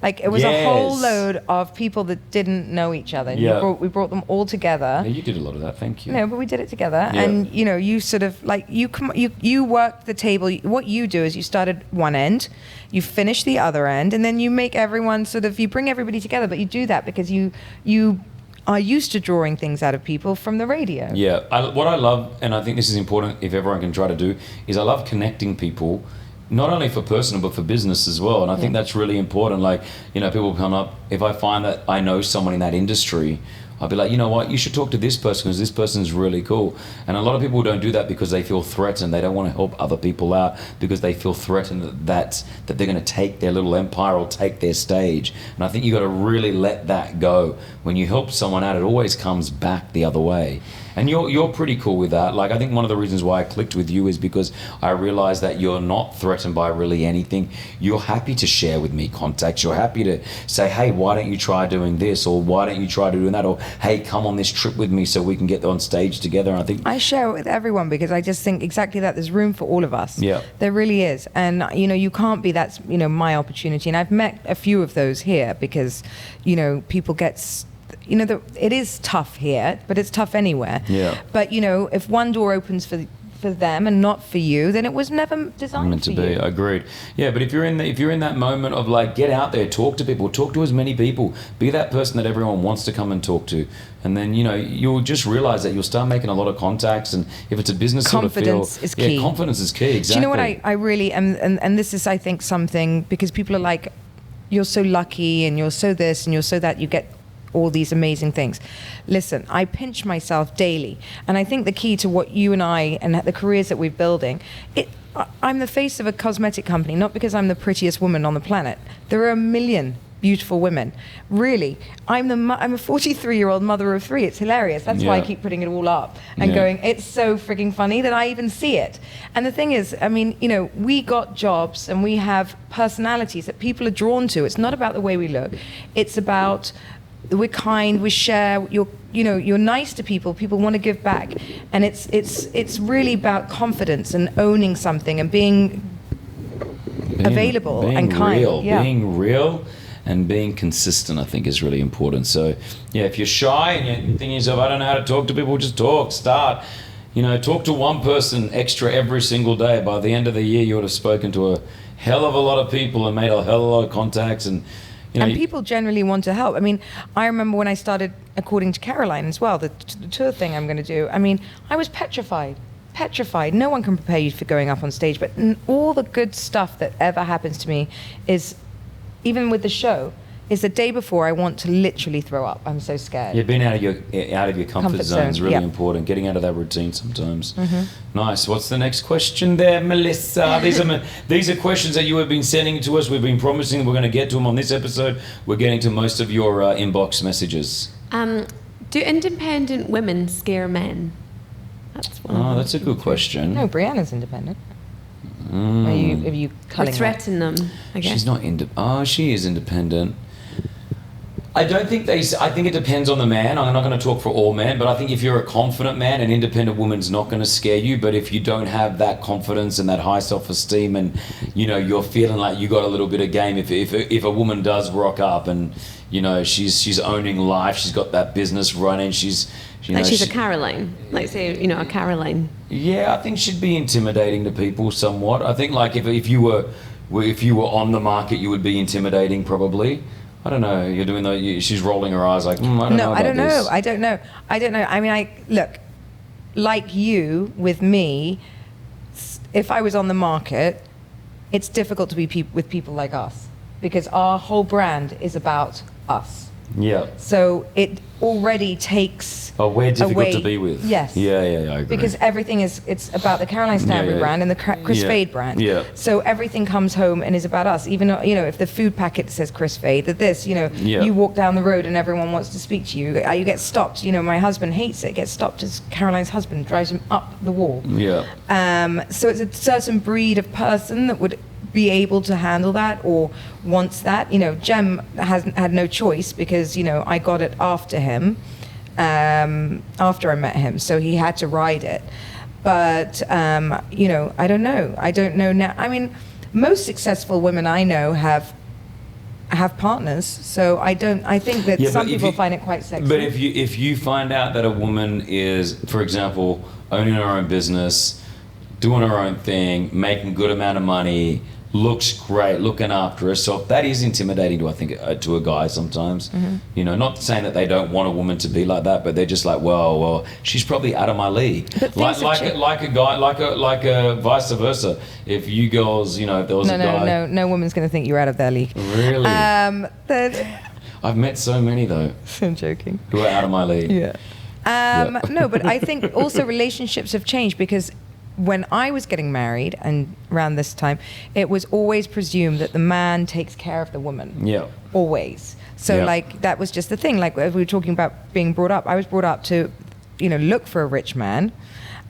Like it was a whole Yes. load of people that didn't know each other. And Yeah. we brought them all together. Yeah, you did a lot of that. Thank you. No, but we did it together, Yeah. and you know, you sort of like you worked the table. What you do is you started one end, you finish the other end, and then you make everyone sort of you bring everybody together. But you do that because you are used to drawing things out of people from the radio. Yeah, what I love, and I think this is important if everyone can try to do, is I love connecting people, not only for personal but for business as well. And I think that's really important. Like, you know, people come up, if I find that I know someone in that industry, I'll be like, you know what, you should talk to this person because this person's really cool. And a lot of people don't do that because they feel threatened. They don't want to help other people out because they feel threatened that they're going to take their little empire or take their stage. And I think you got to really let that go. When you help someone out, it always comes back the other way. And you're pretty cool with that. Like, I think one of the reasons why I clicked with you is because I realized that you're not threatened by really anything. You're happy to share with me contacts. You're happy to say, hey, why don't you try doing this? Or why don't you try doing that? Or, hey, come on this trip with me so we can get on stage together. And I think I share it with everyone because I just think exactly that. There's room for all of us. Yeah. There really is. And, you know, you can't be, that's, you know, my opportunity. And I've met a few of those here because, you know, people get, you know, it is tough here, but it's tough anywhere. Yeah. But, you know, if one door opens for them and not for you, then it was never designed meant to for be. you. Agreed. Yeah, but if you're in that moment of like, get out there, talk to people, talk to as many people, be that person that everyone wants to come and talk to, and then you know you'll just realize that you'll start making a lot of contacts. And if it's a business Confidence sort of feel, is key. Yeah, confidence is key. Exactly. Do you know what I really am, and this is I think something because people are like, you're so lucky and you're so this and you're so that, you get all these amazing things. Listen, I pinch myself daily, and I think the key to what you and I and the careers that we're building, I'm the face of a cosmetic company, not because I'm the prettiest woman on the planet. There are a million beautiful women. Really, I'm a 43-year-old mother of 3. It's hilarious. That's why I Yeah. keep putting it all up and Yeah. going, it's so freaking funny that I even see it. And the thing is, I mean, you know, we got jobs and we have personalities that people are drawn to. It's not about the way we look. It's about we're kind, we share, you're nice to people, people want to give back. And it's really about confidence and owning something and being available and kind. Real, Yeah. Being real and being consistent, I think, is really important. So, yeah, if you're shy and you're thinking to yourself, I don't know how to talk to people, just talk, start. You know, talk to one person extra every single day. By the end of the year, you would have spoken to a hell of a lot of people and made a hell of a lot of contacts. And, you know, And people generally want to help. I mean, I remember when I started According to Caroline as well, the tour thing I'm going to do. I mean, I was petrified. No one can prepare you for going up on stage. But all the good stuff that ever happens to me is, even with the show, is the day before I want to literally throw up. I'm so scared. Yeah, being out of your comfort zone is really yeah. important. Getting out of that routine sometimes. Mm-hmm. Nice. What's the next question there, Melissa? These are questions that you have been sending to us. We've been promising we're going to get to them on this episode. We're getting to most of your inbox messages. Do independent women scare men? That's one. Oh, that's a good question. No, Brianna's independent. Are you Or culling that? threaten them, I guess. She's not she is independent. I don't think I think it depends on the man. I'm not going to talk for all men, but I think if you're a confident man, an independent woman's not going to scare you. But if you don't have that confidence and that high self-esteem, and you know you're feeling like you got a little bit of game, if a woman does rock up and you know she's owning life, she's got that business running, she's a Caroline. Like say, a Caroline. Yeah, I think she'd be intimidating to people somewhat. I think like if you were on the market, you would be intimidating probably. I don't know. You're doing she's rolling her eyes like, I don't know about this. I don't know. I mean, look, like you with me, if I was on the market, it's difficult to be with people like us because our whole brand is about us. Yeah. So it already takes We're difficult away, to be with. Yes. Yeah, I agree. Because everything it's about the Caroline Stanbury yeah. brand and the Chris Yeah. Fade brand. Yeah. So everything comes home and is about us. Even if the food packet says Chris Fade, that this, Yeah. you walk down the road and everyone wants to speak to you. You get stopped. My husband hates it. Gets stopped as Caroline's husband drives him up the wall. Yeah. So it's a certain breed of person that would be able to handle that or wants that. Jem hasn't had no choice because I got it after him, after I met him, so he had to ride it. But I don't know. I don't know now. I mean, most successful women I know have partners, so I think that some people find it quite sexy. But if you find out that a woman is, for example, owning her own business, doing her own thing, making good amount of money, looks great, looking after herself, that is intimidating to a guy sometimes. Mm-hmm. Not saying that they don't want a woman to be like that, but they're just like, well, she's probably out of my league. But like a guy, like a vice versa. If you girls, if there was a guy. No woman's going to think you're out of their league. Really? I've met so many though. I'm joking. Who are out of my league. Yeah. No, but I think also relationships have changed because when I was getting married and around this time, it was always presumed that the man takes care of the woman. Yeah. Always. So that was just the thing. Like as we were talking about being brought up, I was brought up to, look for a rich man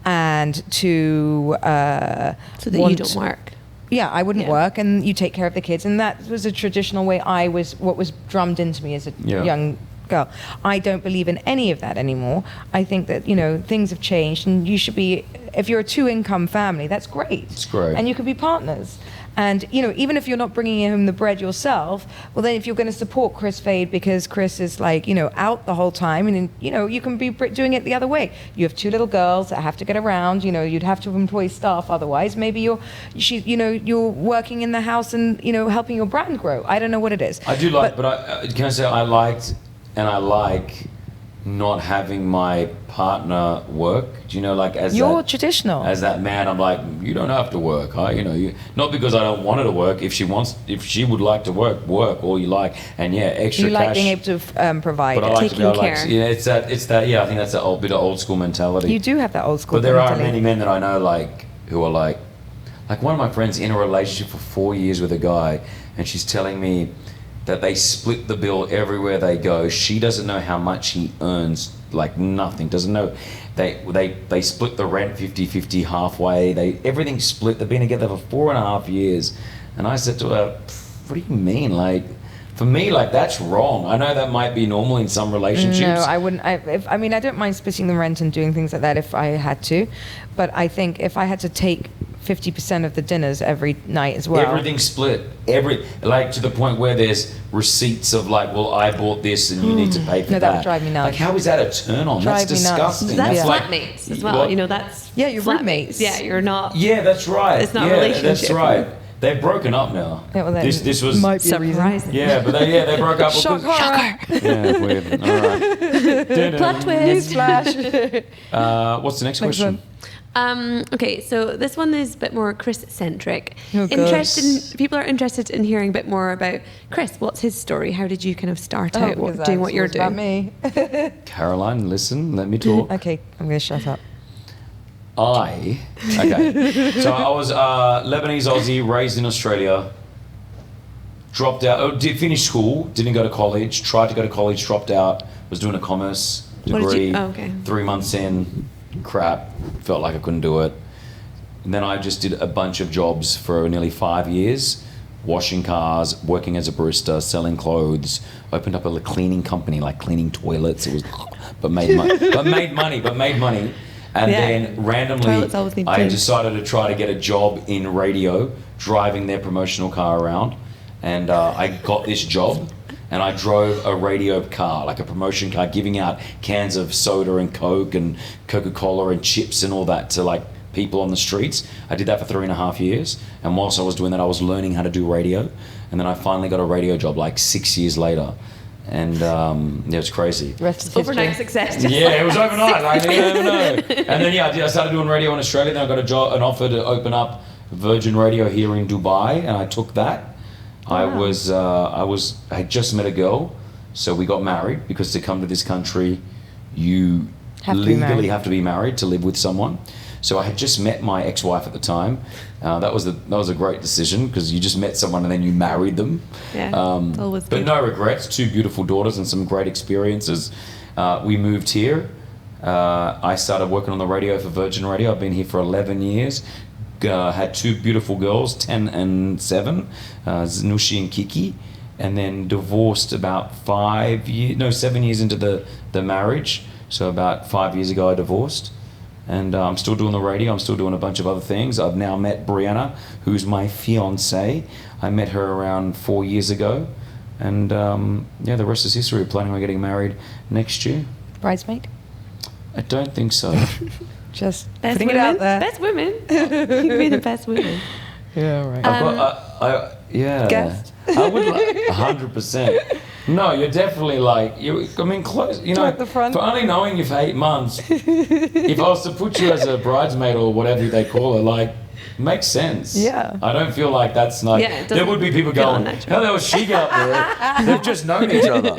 and to so that you don't work. Yeah, I wouldn't work and you take care of the kids. And that was a traditional way what was drummed into me as a young girl. I don't believe in any of that anymore. I think that, things have changed and you should be, if you're a 2-income family, that's great. It's great. And you can be partners. And, even if you're not bringing home the bread yourself, well, then if you're going to support Chris Fade because Chris is out the whole time and, you can be doing it the other way. You have 2 little girls that have to get around, you'd have to employ staff otherwise. Maybe you're working in the house and, helping your brand grow. I don't know what it is. I do like, but can I say I like not having my partner work. Do you know, as you're traditional as that man? I'm like, you don't have to work. Not because I don't want her to work. If she would like to work all you like, and extra you like cash. being able to provide. But I like to be able, care. it's that. Yeah, I think that's a bit of old school mentality. You do have that old school. But there mentality. are many men that I know who are like one of my friends in a relationship for 4 years with a guy, and she's telling me that they split the bill everywhere they go. She doesn't know how much he earns, nothing. Doesn't know. They split the rent 50-50 halfway. Everything's split. They've been together for 4.5 years. And I said to her, what do you mean? For me, that's wrong. I know that might be normal in some relationships. No, I wouldn't. I don't mind splitting the rent and doing things like that if I had to. But I think if I had to take 50% of the dinners every night as well. Everything's split. To the point where there's receipts of I bought this and you need to pay for that. That would drive me nuts. How is that a turn on? That's Drive me nuts. disgusting. That's Yeah. flatmates as well. What? That's your roommates. Yeah, you're not. Yeah, that's right. It's not a yeah, relationship. That's right. They've broken up now. Yeah, well, this was might be a reason. Surprising. Yeah, but they broke up. Shock because- horror. Yeah, weird. All right. Plot twist. Newsflash. What's the next Next question? Okay, so this one is a bit more Chris-centric. Oh, People are interested in hearing a bit more about Chris. What's his story? How did you kind of start out doing what you're doing? About me. Caroline, listen, let me talk. Okay, I'm going to shut up. Okay. So I was Lebanese Aussie, raised in Australia. Dropped out. Finished school. Didn't go to college. Tried to go to college. Dropped out. Was doing a commerce degree. 3 months in, crap. Felt like I couldn't do it. And then I just did a bunch of jobs for nearly 5 years. Washing cars, working as a barista, selling clothes. Opened up a cleaning company, cleaning toilets. It was, but made money. And then randomly, I decided to try to get a job in radio, driving their promotional car around. And I got this job, and I drove a radio car, a promotion car, giving out cans of soda and Coke and Coca-Cola and chips and all that to people on the streets. I did that for 3.5 years. And whilst I was doing that, I was learning how to do radio. And then I finally got a radio job 6 years later. And it was crazy. Rest is Overnight history. success. Yeah, it was overnight. I didn't even know. And then I started doing radio in Australia. Then I got an offer to open up Virgin Radio here in Dubai, and I took that. I had just met a girl, So we got married because to come to this country, you Have to be legally married. have to be married to live with someone. So I had just met my ex-wife at the time. That was a great decision because you just met someone and then you married them. Yeah, it's always But good. no regrets. 2 beautiful daughters and some great experiences. We moved here. I started working on the radio for Virgin Radio. I've been here for 11 years. Had 2 beautiful girls, 10 and 7, Nushi and Kiki, and then divorced about 7 years into the marriage. So about 5 years ago I divorced. And I'm still doing the radio. I'm still doing a bunch of other things. I've now met Brianna, who's my fiancée. I met her around 4 years ago. And the rest is history. We're planning on getting married next year. Bridesmaid? I don't think so. Just Best putting women. it out there. Best women. You could be the best women. Yeah, right. I've got, yeah. Guest? I would like 100%. No, you're definitely like, close. You know, At the front. for only knowing you for 8 months, if I was to put you as a bridesmaid or whatever they call it, like, makes sense. Yeah. I don't feel like that's like, Yeah, it there would be people feel going, unnatural. how the hell is she out there? They've just known each other,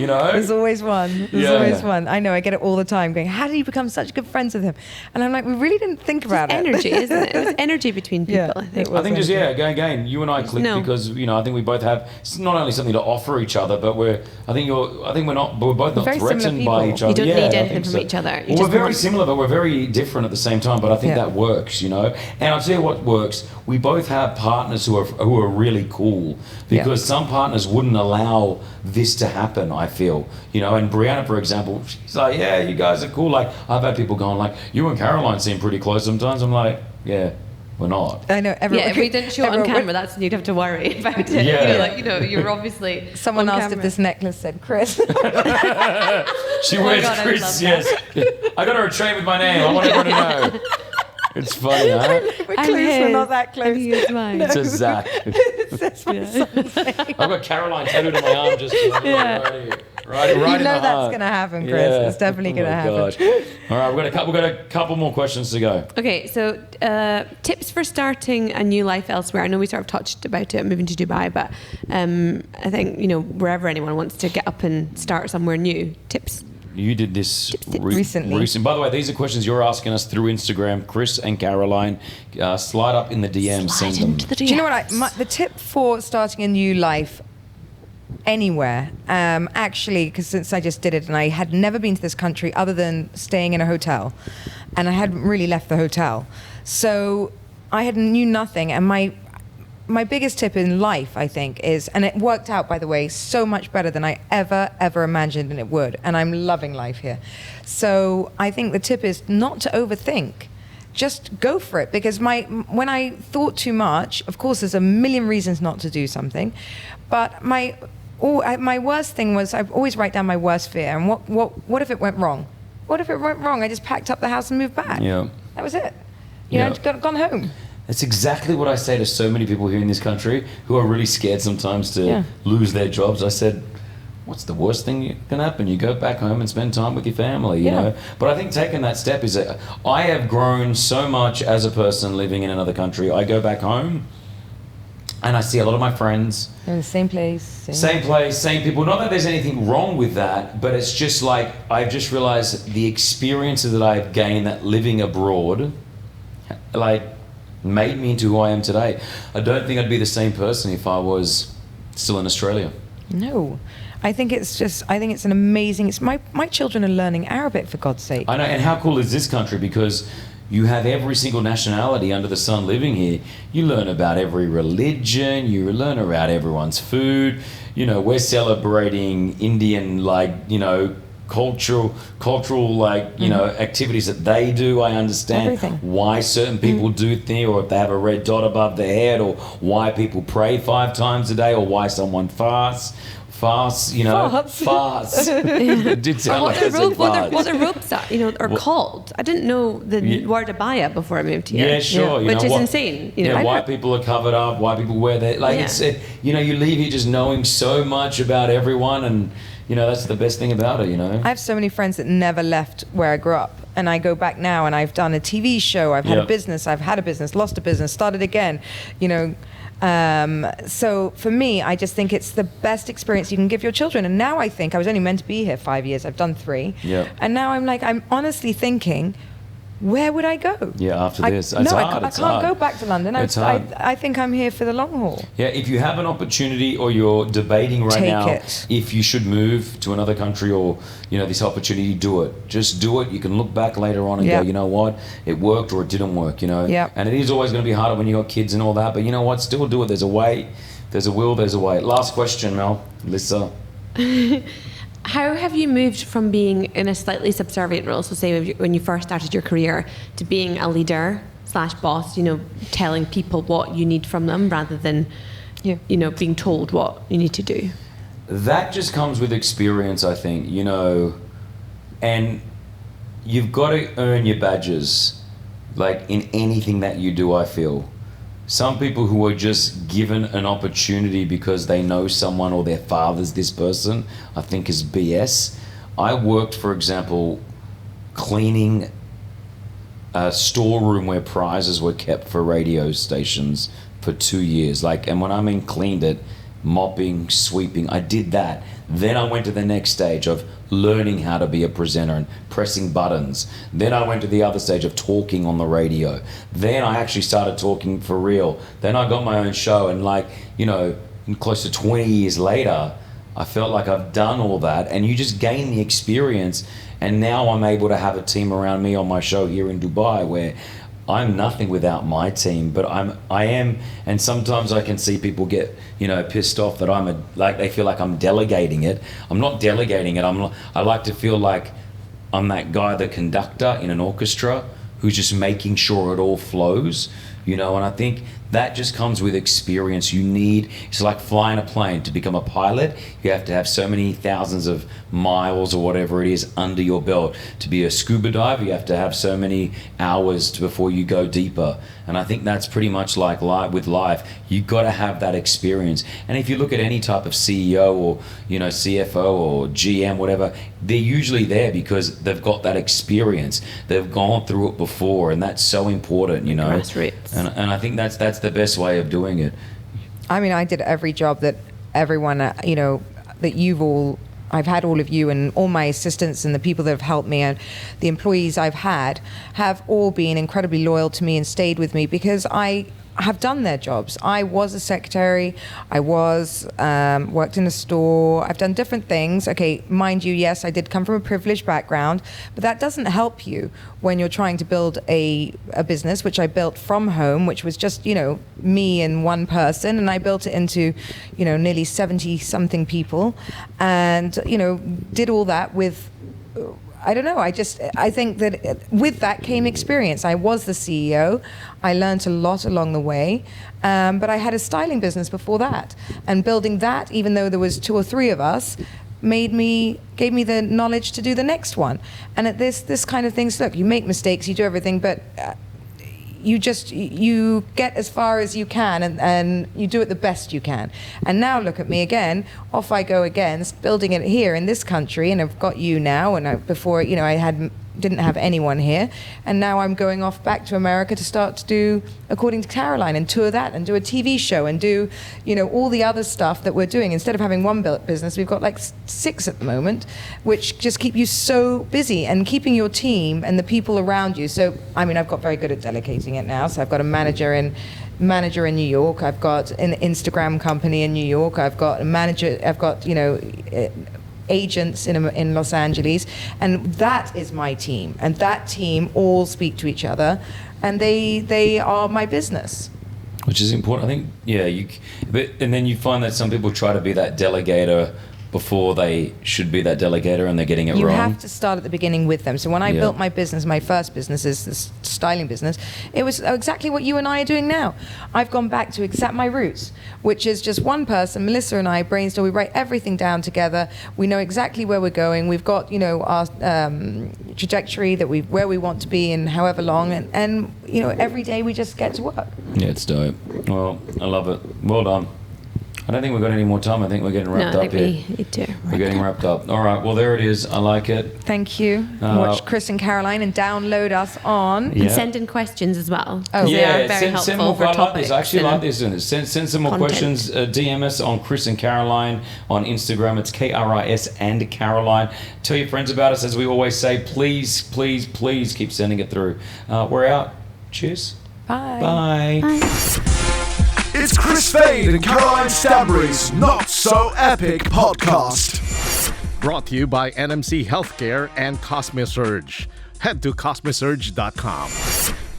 you know? There's always one. There's Yeah. always one. I know, I get it all the time going, how did you become such good friends with him? And I'm like, we really didn't think about it. Energy, isn't it? It's energy between people, Yeah, I think. it was. I think just, again, you and I clicked No. because, I think we both have, it's not only something to offer each other, but we're both not very similar threatened by people. each other. You don't Yeah, need I anything think from so. each other. You Well, just we're very want- similar, but we're very different at the same time, but I think Yeah. that works, And I'll tell you what works. We both have partners who are really cool because some partners wouldn't allow this to happen, I feel. And Brianna, for example, she's like, yeah, you guys are cool. Like, I've had people going like, you and Caroline seem pretty close sometimes. I'm like, yeah, we're not. I know, everyone. Yeah, if we didn't show it on everyone- camera, that's you'd have to worry about it. Yeah. You're obviously Someone on asked camera. if this necklace said Chris. She wears God, I Chris, love yes. I got her a chain with my name. I want everyone to know. It's funny, huh? We're I'm close, we're his, not that and close. he is mine. It's a Zach. I've got Caroline tattooed on my arm just right You in know the that's heart. going to happen, Chris. Yeah. It's definitely going to my happen. gosh. All right, we've got a couple more questions to go. Okay, so tips for starting a new life elsewhere. I know we sort of touched about it, moving to Dubai, but I think, wherever anyone wants to get up and start somewhere new, tips. You did this recently. By the way, these are questions you're asking us through Instagram. Chris and Caroline, slide up in the DMs, send them. Do you know what? The tip for starting a new life anywhere, actually, because since I just did it and I had never been to this country other than staying in a hotel, and I hadn't really left the hotel. So I knew nothing, and my biggest tip in life, I think, is, and it worked out, by the way, so much better than I ever imagined it would, and I'm loving life here. So I think the tip is not to overthink. Just go for it, because when I thought too much, of course, there's a million reasons not to do something, but my worst thing was I always write down my worst fear, and what if it went wrong? What if it went wrong? I just packed up the house and moved back. Yeah. That was it. Yeah. Gone home. That's exactly what I say to so many people here in this country who are really scared sometimes to lose their jobs. I said, what's the worst thing that can happen? You go back home and spend time with your family, you know? But I think taking that step is, I have grown so much as a person living in another country. I go back home and I see a lot of my friends. They're in the same place. Same place, same people. Not that there's anything wrong with that, but it's just like, I've just realized the experiences that I've gained that living abroad, made me into who I am today. I don't think I'd be the same person if I was still in Australia. No. I think it's an amazing, my children are learning Arabic, for God's sake. I know, and how cool is this country? Because you have every single nationality under the sun living here. You learn about every religion, you learn about everyone's food. We're celebrating Indian, cultural activities that they do. I understand Everything. why certain people do things, or if they have a red dot above their head, or why people pray 5 times a day, or why someone fasts. Farts. It did sound like I said farts. What the ropes are called. I didn't know the word abaya before I moved here. Yeah, sure. Which is insane. Why people are covered up, why people wear their... you leave here just knowing so much about everyone, and, that's the best thing about it, I have so many friends that never left where I grew up, and I go back now, and I've done a TV show, I've had a business, I've had a business, lost a business, started again, So for me, I just think it's the best experience you can give your children. And now I think I was only meant to be here 5 years. I've done 3. Yeah. And now I'm honestly thinking, where would I go? Yeah, after this. I It's can't hard. go back to London. It's hard. I think I'm here for the long haul. Yeah, if you have an opportunity or you're debating right Take now it. if you should move to another country or, this opportunity, do it. Just do it. You can look back later on and Yeah. go, you know what, it worked or it didn't work, Yeah. And it is always going to be harder when you got kids and all that, but you know what, still do it. There's a way, there's a will, there's a way. Last question, Mel. Lisa. How have you moved from being in a slightly subservient role, so say when you first started your career, to being a leader / boss, telling people what you need from them rather than, being told what you need to do? That just comes with experience, I think, and you've got to earn your badges, like in anything that you do, I feel. Some people who are just given an opportunity because they know someone or their father's this person, I think is BS. I worked, for example, cleaning a storeroom where prizes were kept for radio stations for 2 years. And when I mean cleaned it, mopping, sweeping, I did that. Then I went to the next stage of learning how to be a presenter and pressing buttons. Then I went to the other stage of talking on the radio. Then I actually started talking for real. Then I got my own show, and close to 20 years later, I felt like I've done all that, and you just gain the experience. And now I'm able to have a team around me on my show here in Dubai where I'm nothing without my team, but I am, and sometimes I can see people get, pissed off that they feel like I'm delegating it. I'm not delegating it. I like to feel like I'm that guy, the conductor in an orchestra who's just making sure it all flows, and I think that just comes with experience. It's like flying a plane. To become a pilot, you have to have so many thousands of miles or whatever it is under your belt. To be a scuba diver, you have to have so many hours before you go deeper. And I think that's pretty much like with life. You got to have that experience. And if you look at any type of CEO or, CFO or GM, whatever, they're usually there because they've got that experience. They've gone through it before, and that's so important, Grassroots. And I think that's the best way of doing it. I mean, I did every job that everyone, that I've had all of you and all my assistants and the people that have helped me and the employees I've had have all been incredibly loyal to me and stayed with me because I have done their jobs. I was a secretary. I worked in a store. I've done different things. Okay, mind you, yes, I did come from a privileged background, but that doesn't help you when you're trying to build a business, which I built from home, which was just, me and one person, and I built it into, nearly 70 something people, and, did all that with, I don't know. I think that with that came experience. I was the CEO. I learned a lot along the way, but I had a styling business before that. And building that, even though there was 2 or 3 of us, gave me the knowledge to do the next one. And at this kind of things, look, you make mistakes, you do everything, but you get as far as you can and you do it the best you can. And now look at me again, off I go again, building it here in this country, and I've got you now, and before, I didn't have anyone here, and now I'm going off back to America to start to do According to Caroline and tour that and do a TV show and do, all the other stuff that we're doing. Instead of having one business, we've got like 6 at the moment, which just keep you so busy and keeping your team and the people around you. So, I've got very good at delegating it now. So I've got a manager in New York. I've got an Instagram company in New York. I've got a manager. I've got, agents in Los Angeles, and that is my team, and that team all speak to each other, and they are my business. Which is important, I think. And then you find that some people try to be that delegator before they should be that delegator, and they're getting it wrong. You have to start at the beginning with them. So when I built my business, my first business is this styling business, it was exactly what you and I are doing now. I've gone back to my roots, which is just one person, Melissa and I brainstorm, we write everything down together. We know exactly where we're going. We've got, our trajectory where we want to be in however long, and every day we just get to work. Yeah, it's dope. Well, I love it. Well done. I don't think we've got any more time. I think we're getting No, wrapped I up think here. we need to. We're getting wrapped up. All right. Well, there it is. I like it. Thank you. Watch Chris and Caroline and download us on. Yeah. And send in questions as well. Oh. They Yeah, are very helpful send more. for I like topics. this. I actually and like this. Send some more content. questions. DM us on Chris and Caroline on Instagram. It's KRIS and Caroline. Tell your friends about us. As we always say, please, please, please keep sending it through. We're out. Cheers. Bye. Bye. It's Chris Fade and Caroline Stanbury's Not So Epic podcast. Brought to you by NMC Healthcare and Cosmosurge. Head to cosmosurge.com.